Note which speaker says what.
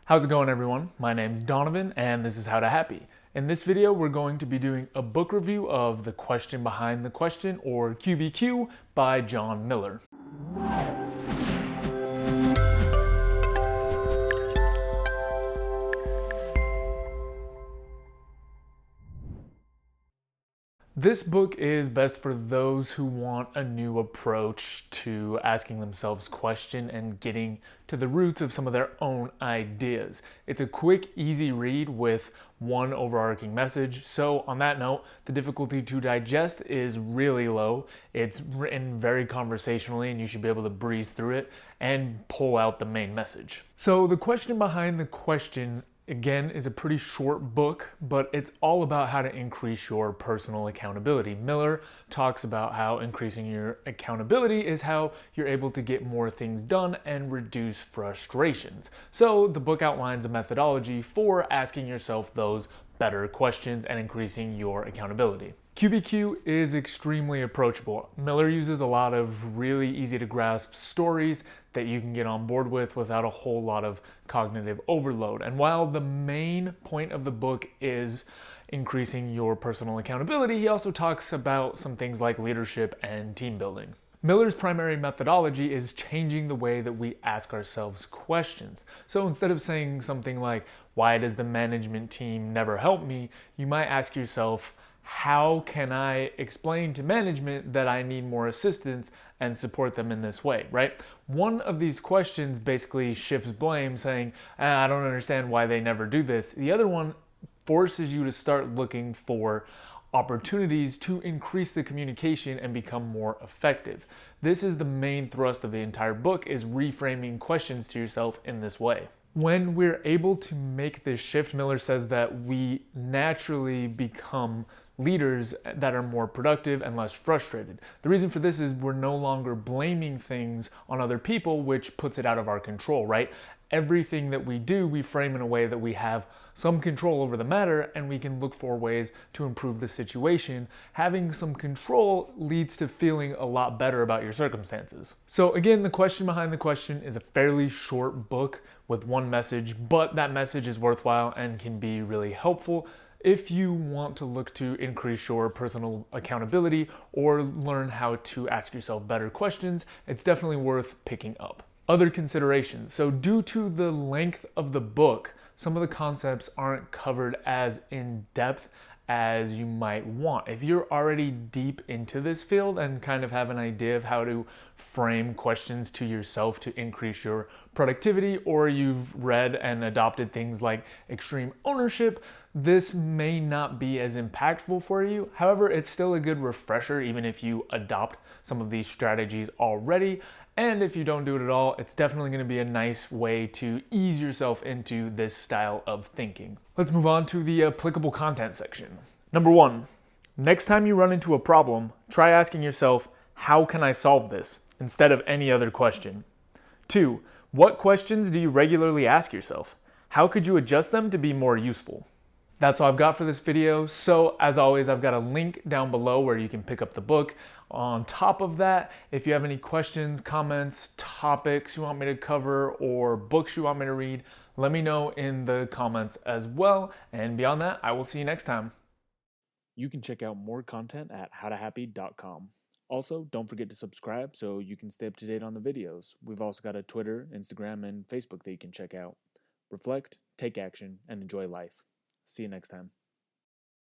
Speaker 1: How's it going, everyone? My name's Donovan and this is How to Happy. In this video, we're going to be doing a book review of The Question Behind the Question, or QBQ, by John Miller. This book is best for those who want a new approach to asking themselves questions and getting to the roots of some of their own ideas. It's a quick, easy read with one overarching message. So on that note, the difficulty to digest is really low. It's written very conversationally and you should be able to breeze through it and pull out the main message. So The Question Behind the Question, again, is a pretty short book, but it's all about how to increase your personal accountability. Miller talks about how increasing your accountability is how you're able to get more things done and reduce frustrations. So the book outlines a methodology for asking yourself those better questions and increasing your accountability. QBQ is extremely approachable. Miller uses a lot of really easy to grasp stories that you can get on board with without a whole lot of cognitive overload. And while the main point of the book is increasing your personal accountability, he also talks about some things like leadership and team building. Miller's primary methodology is changing the way that we ask ourselves questions. So instead of saying something like, "Why does the management team never help me?" you might ask yourself, "How can I explain to management that I need more assistance and support them in this way," right? One of these questions basically shifts blame, saying, "I don't understand why they never do this." The other one forces you to start looking for opportunities to increase the communication and become more effective. This is the main thrust of the entire book, is reframing questions to yourself in this way. When we're able to make this shift, Miller says that we naturally become leaders that are more productive and less frustrated. The reason for this is we're no longer blaming things on other people, which puts it out of our control, right? Everything that we do, we frame in a way that we have some control over the matter and we can look for ways to improve the situation. Having some control leads to feeling a lot better about your circumstances. So again, The Question Behind the Question is a fairly short book with one message, but that message is worthwhile and can be really helpful if you want to look to increase your personal accountability or learn how to ask yourself better questions. It's definitely worth picking up. Other considerations. So due to the length of the book, some of the concepts aren't covered as in depth as you might want. If you're already deep into this field and kind of have an idea of how to frame questions to yourself to increase your productivity, or you've read and adopted things like extreme ownership, this may not be as impactful for you. However, it's still a good refresher even if you adopt some of these strategies already. And if you don't do it at all, it's definitely going to be a nice way to ease yourself into this style of thinking. Let's move on to the applicable content section. Number 1, next time you run into a problem, try asking yourself, "How can I solve this?" instead of any other question. 2, what questions do you regularly ask yourself? How could you adjust them to be more useful? That's all I've got for this video. So as always, I've got a link down below where you can pick up the book. On top of that, if you have any questions, comments, topics you want me to cover, or books you want me to read, let me know in the comments as well. And beyond that, I will see you next time. You can check out more content at howtohappy.com. Also, don't forget to subscribe so you can stay up to date on the videos. We've also got a Twitter, Instagram, and Facebook that you can check out. Reflect, take action, and enjoy life. See you next time.